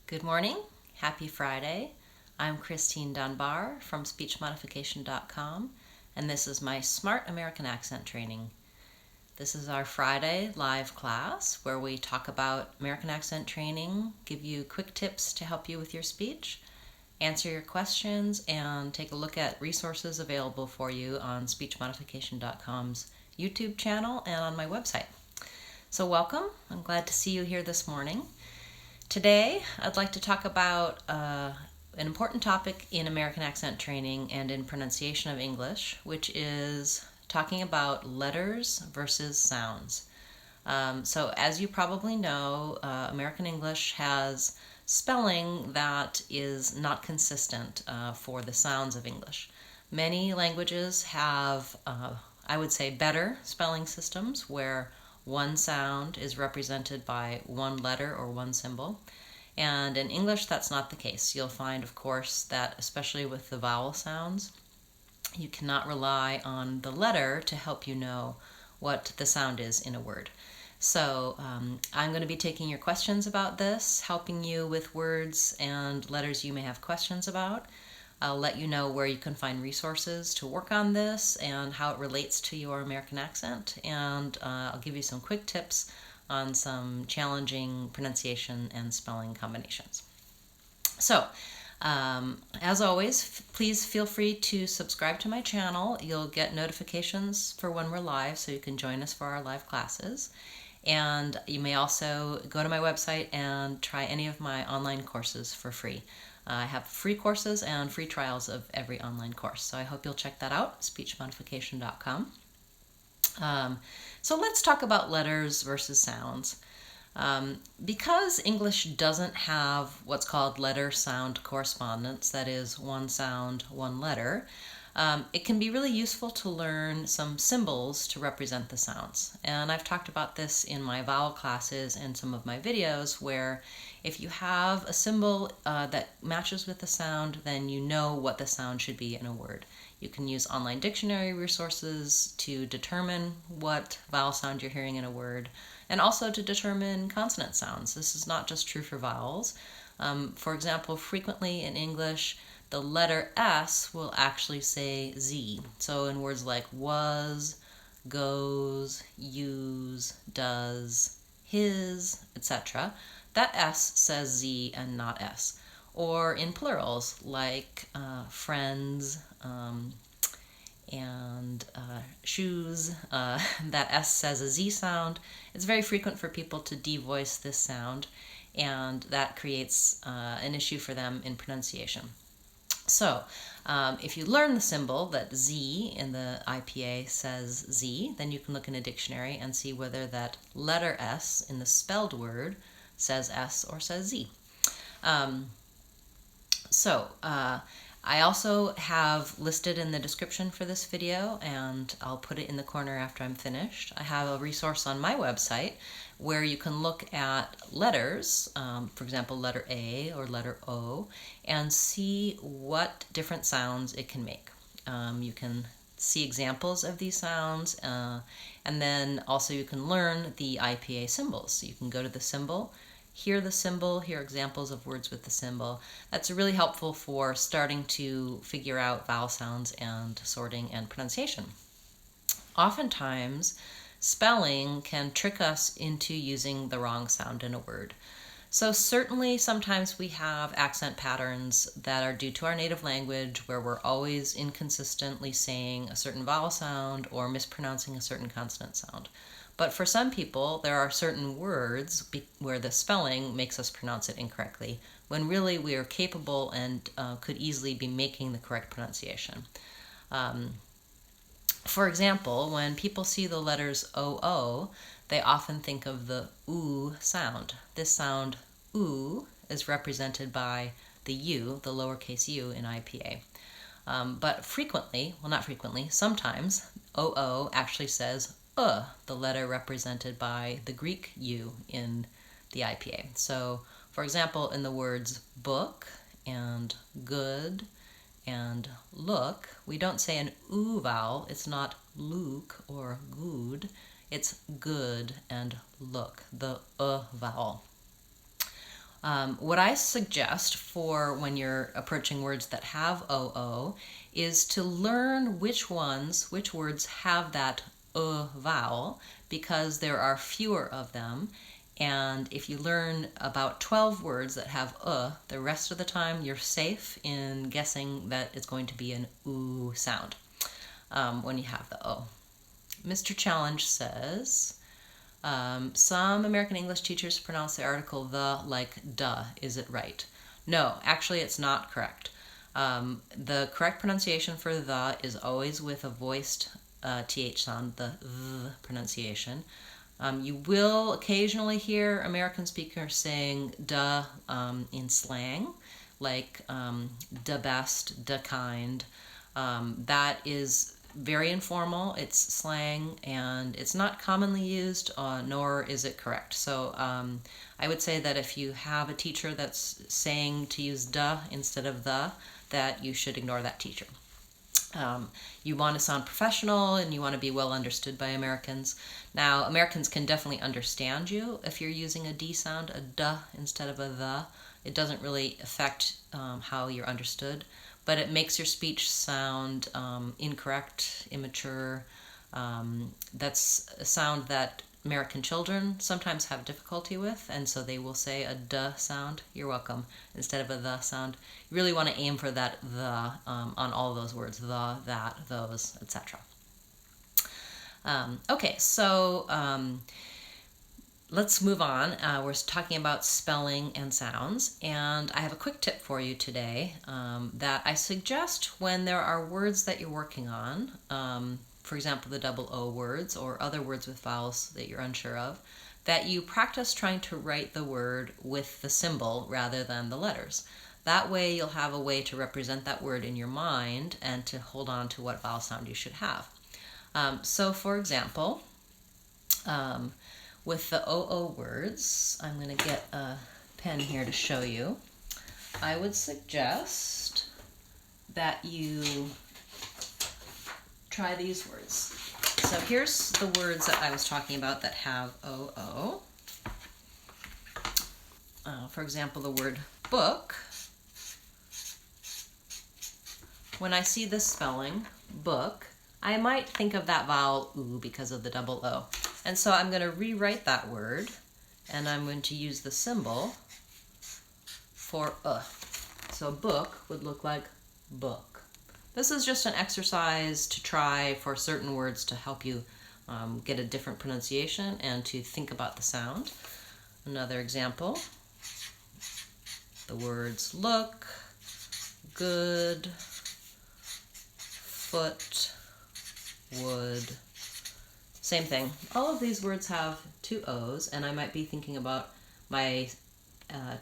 Good morning. Happy Friday. I'm Christine Dunbar from speechmodification.com, and this is my Smart American Accent training. This is our Friday live class where we talk about American accent training, give you quick tips to help you with your speech, answer your questions, and take a look at resources available for you on speechmodification.com's YouTube channel and on my website. So welcome. I'm glad to see you here this morning. Today, I'd like to talk about an important topic in American accent training and in pronunciation of English, which is talking about letters versus sounds. So as you probably know, American English has spelling that is not consistent for the sounds of English. Many languages have, I would say, better spelling systems where one sound is represented by one letter or one symbol. And in English, that's not the case. You'll find, of course, that especially with the vowel sounds, you cannot rely on the letter to help you know what the sound is in a word. So I'm going to be taking your questions about this, helping you with words and letters you may have questions about. I'll let you know where you can find resources to work on this and how it relates to your American accent, and I'll give you some quick tips on some challenging pronunciation and spelling combinations. So, as always, please feel free to subscribe to my channel. You'll get notifications for when we're live, so you can join us for our live classes. And you may also go to my website and try any of my online courses for free. I have free courses and free trials of every online course, so I hope you'll check that out, speechmodification.com. So let's talk about letters versus sounds. Because English doesn't have what's called letter-sound correspondence, that is, one sound, one letter, it can be really useful to learn some symbols to represent the sounds. And I've talked about this in my vowel classes and some of my videos, where if you have a symbol that matches with the sound, then you know what the sound should be in a word. You can use online dictionary resources to determine what vowel sound you're hearing in a word, and also to determine consonant sounds. This is not just true for vowels. For example, frequently in English, the letter S will actually say Z. So in words like was, goes, use, does, his, etc., that S says Z and not S. Or in plurals like friends and shoes, that S says a Z sound. It's very frequent for people to devoice this sound, and that creates an issue for them in pronunciation. So, if you learn the symbol that Z in the IPA says Z, then you can look in a dictionary and see whether that letter S in the spelled word says S or says Z. I also have listed in the description for this video, and I'll put it in the corner after I'm finished, I have a resource on my website where you can look at letters, for example, letter A or letter O, and see what different sounds it can make. You can see examples of these sounds, and then also you can learn the IPA symbols. So you can go to the symbol, hear examples of words with the symbol. That's really helpful for starting to figure out vowel sounds and sorting and pronunciation. Oftentimes, spelling can trick us into using the wrong sound in a word. So certainly sometimes we have accent patterns that are due to our native language, where we're always inconsistently saying a certain vowel sound or mispronouncing a certain consonant sound. But for some people, there are certain words where the spelling makes us pronounce it incorrectly, when really we are capable and could easily be making the correct pronunciation. For example, when people see the letters OO, they often think of the OO sound. This sound, OO, is represented by the U, the lowercase u in IPA. But sometimes OO actually says the letter represented by the Greek U in the IPA. So, for example, in the words book and good and look, we don't say an oo vowel. It's not look or good. It's good and look, the vowel. What I suggest for when you're approaching words that have OO is to learn which words have that vowel, because there are fewer of them. And if you learn about 12 words that have the rest of the time you're safe in guessing that it's going to be an oo sound when you have the O. Mr. Challenge says, some American English teachers pronounce the article the like duh. Is it right? No, actually it's not correct. The correct pronunciation for the is always with a voiced th sound, the th pronunciation. You will occasionally hear American speakers saying duh in slang, like da best, da kind. That is very informal. It's slang and it's not commonly used, nor is it correct. So I would say that if you have a teacher that's saying to use duh instead of the, that you should ignore that teacher. You want to sound professional and you want to be well understood by Americans. Now, Americans can definitely understand you if you're using a D sound, a duh instead of a the. It doesn't really affect how you're understood, but it makes your speech sound incorrect, immature. That's a sound that American children sometimes have difficulty with, and so they will say a duh sound, you're welcome, instead of a the sound. You really want to aim for that the on all those words, the, that, those, etc. Okay, so let's move on. We're talking about spelling and sounds, and I have a quick tip for you today that I suggest when there are words that you're working on, for example, the double O words or other words with vowels that you're unsure of, that you practice trying to write the word with the symbol rather than the letters. That way you'll have a way to represent that word in your mind and to hold on to what vowel sound you should have. So for example, with the OO words, I'm going to get a pen here to show you. I would suggest that you try these words. So here's the words that I was talking about that have OO. For example, the word book. When I see this spelling, book, I might think of that vowel oo because of the double O. And so I'm going to rewrite that word, and I'm going to use the symbol for So book would look like book. This is just an exercise to try for certain words to help you get a different pronunciation and to think about the sound. Another example, the words look, good, foot, would. Same thing. All of these words have two O's, and I might be thinking about my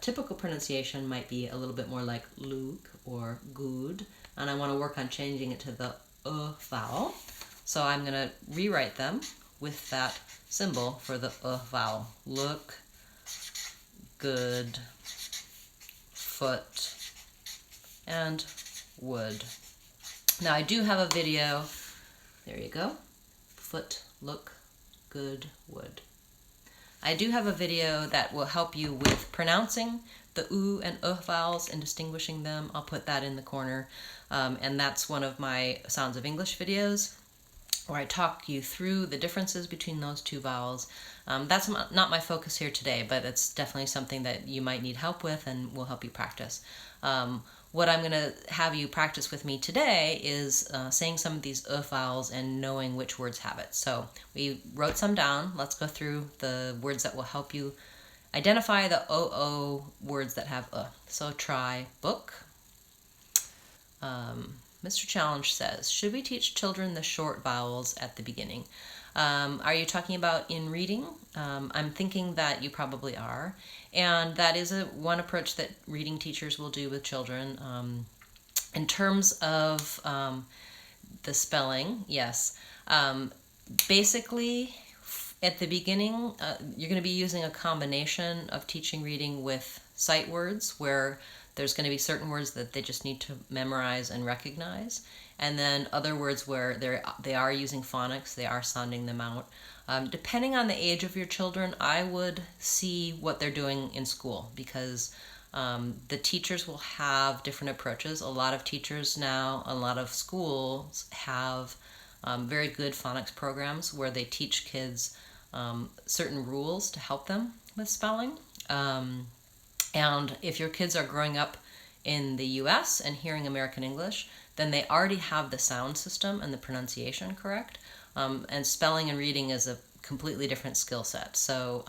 typical pronunciation might be a little bit more like look or good, and I want to work on changing it to the vowel. So I'm going to rewrite them with that symbol for the vowel. Look, good, foot, and would. Now I do have a video. There you go. Foot, look, good, would. I do have a video that will help you with pronouncing the oo and vowels and distinguishing them. I'll put that in the corner. And that's one of my Sounds of English videos where I talk you through the differences between those two vowels. That's not my focus here today, but it's definitely something that you might need help with and will help you practice. What I'm going to have you practice with me today is saying some of these vowels and knowing which words have it. So we wrote some down. Let's go through the words that will help you identify the OO words that have So try book. Mr. Challenge says, should we teach children the short vowels at the beginning? Are you talking about in reading? I'm thinking that you probably are. And that is one approach that reading teachers will do with children. In terms of the spelling, yes. Basically, at the beginning, you're going to be using a combination of teaching reading with sight words, where there's going to be certain words that they just need to memorize and recognize. and then other words where they are using phonics, they are sounding them out. Depending on the age of your children, I would see what they're doing in school, because the teachers will have different approaches. A lot of teachers now, a lot of schools have very good phonics programs where they teach kids certain rules to help them with spelling. And if your kids are growing up in the US and hearing American English, then they already have the sound system and the pronunciation correct. And spelling and reading is a completely different skill set. So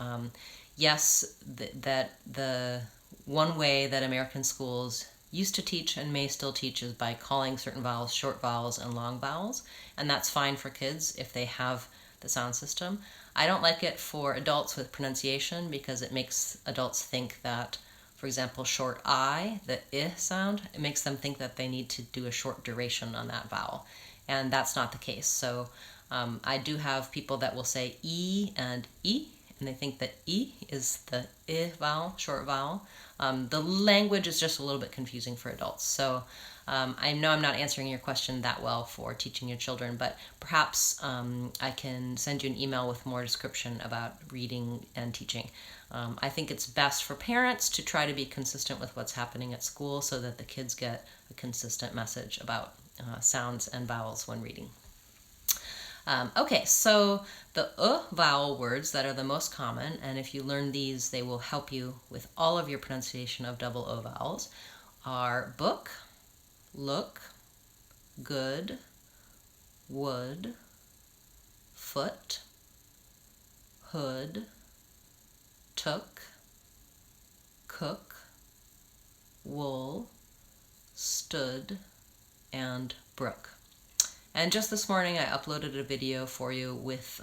yes, that the one way that American schools used to teach and may still teach is by calling certain vowels short vowels and long vowels, and that's fine for kids if they have the sound system. I don't like it for adults with pronunciation because it makes adults think that, for example, short I, the I sound, it makes them think that they need to do a short duration on that vowel, and that's not the case. So I do have people that will say E and E, and they think that E is the I vowel, short vowel. The language is just a little bit confusing for adults. So I know I'm not answering your question that well for teaching your children, but perhaps I can send you an email with more description about reading and teaching. I think it's best for parents to try to be consistent with what's happening at school so that the kids get a consistent message about sounds and vowels when reading. Okay, so the vowel words that are the most common, and if you learn these, they will help you with all of your pronunciation of double O vowels, are book, look, good, would, foot, hood, took, cook, wool, stood, and brook. And just this morning I uploaded a video for you with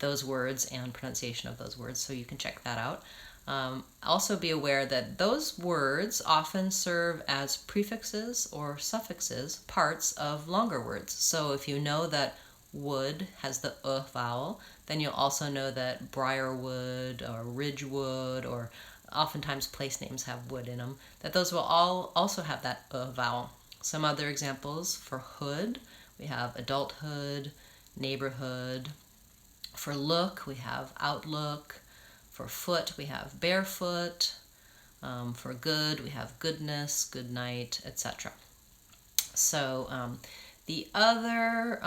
those words and pronunciation of those words, so you can check that out. Also be aware that those words often serve as prefixes or suffixes, parts of longer words. So if you know that wood has the vowel, then you'll also know that Briarwood or Ridgewood, or oftentimes place names have wood in them, that those will all also have that vowel. Some other examples: for hood, we have adulthood, neighborhood. For look, we have outlook. For foot, we have barefoot. For good, we have goodness, good night, etc. So the other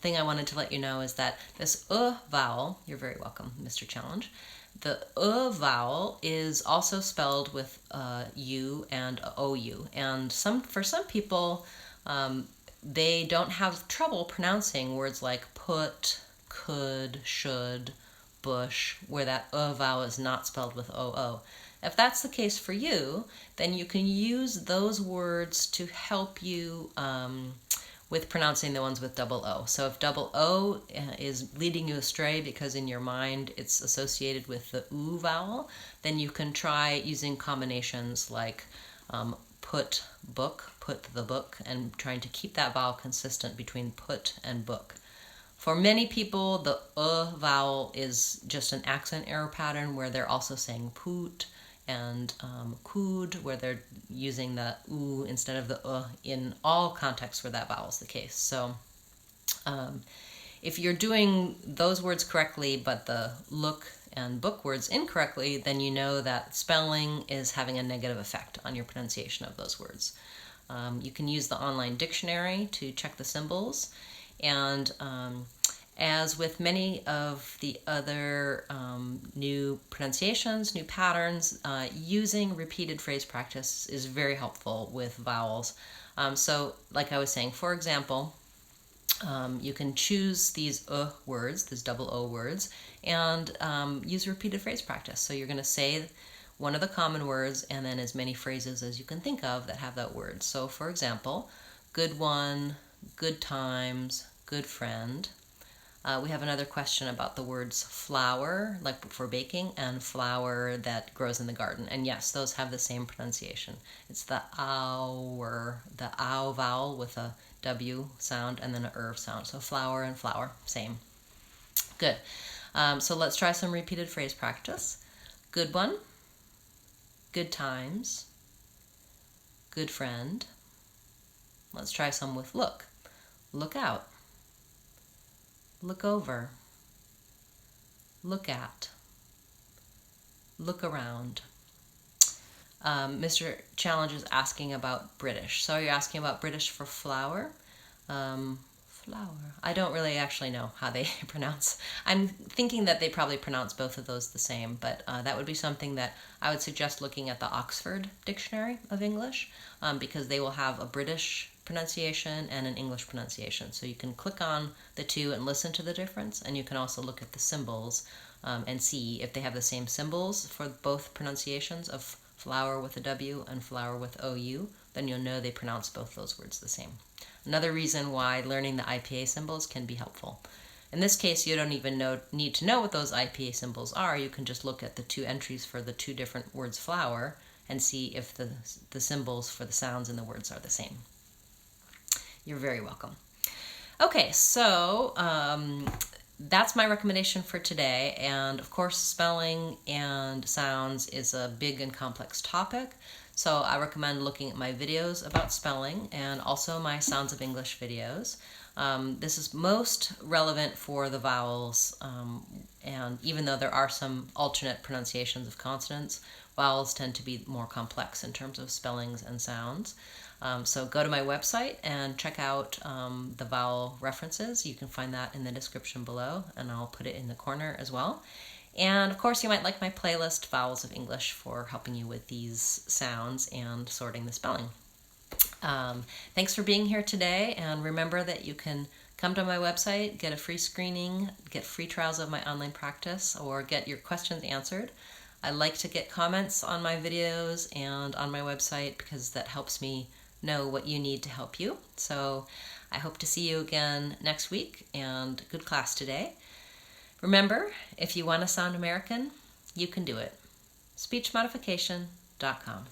thing I wanted to let you know is that this vowel, you're very welcome, Mr. Challenge, the vowel is also spelled with U and OU. And for some people, they don't have trouble pronouncing words like put, could, should, bush, where that vowel is not spelled with OO. If that's the case for you, then you can use those words to help you with pronouncing the ones with double O. So if double O is leading you astray because in your mind it's associated with the oo vowel, then you can try using combinations like put, book, put the book, and trying to keep that vowel consistent between put and book. For many people, the vowel is just an accent error pattern where they're also saying poot and cood, where they're using the oo instead of the in all contexts where that vowel is the case. So if you're doing those words correctly but the look and book words incorrectly, then you know that spelling is having a negative effect on your pronunciation of those words. You can use the online dictionary to check the symbols, and as with many of the other new pronunciations, new patterns, using repeated phrase practice is very helpful with vowels. So like I was saying, for example, you can choose these words, these double O words, and use repeated phrase practice. So you're going to say one of the common words and then as many phrases as you can think of that have that word. So for example, good one, good times, good friend. We have another question about the words flower, like for baking, and flower that grows in the garden. And yes, those have the same pronunciation. It's the ow vowel with a W sound and then an sound. So flower and flower, same. Good. So let's try some repeated phrase practice. Good one, good times, good friend. Let's try some with look. Look out. Look over. Look at. Look around. Mr. Challenge is asking about British. So you're asking about British for flower? Flower. I don't really actually know how they pronounce. I'm thinking that they probably pronounce both of those the same, but that would be something that I would suggest looking at the Oxford Dictionary of English, because they will have a British pronunciation and an English pronunciation. So you can click on the two and listen to the difference, and you can also look at the symbols and see if they have the same symbols for both pronunciations of flower with a W and flower with OU, then you'll know they pronounce both those words the same. Another reason why learning the IPA symbols can be helpful. In this case, you don't even need to know what those IPA symbols are. You can just look at the two entries for the two different words flower and see if the symbols for the sounds in the words are the same. You're very welcome. Okay, so that's my recommendation for today. And of course, spelling and sounds is a big and complex topic. So I recommend looking at my videos about spelling and also my Sounds of English videos. This is most relevant for the vowels, and even though there are some alternate pronunciations of consonants, vowels tend to be more complex in terms of spellings and sounds. So go to my website and check out the vowel references. You can find that in the description below, and I'll put it in the corner as well. And of course, you might like my playlist, Vowels of English, for helping you with these sounds and sorting the spelling. Thanks for being here today, and remember that you can come to my website, get a free screening, get free trials of my online practice, or get your questions answered. I like to get comments on my videos and on my website because that helps me know what you need to help you. So I hope to see you again next week, and good class today. Remember, if you want to sound American, you can do it. SpeechModification.com.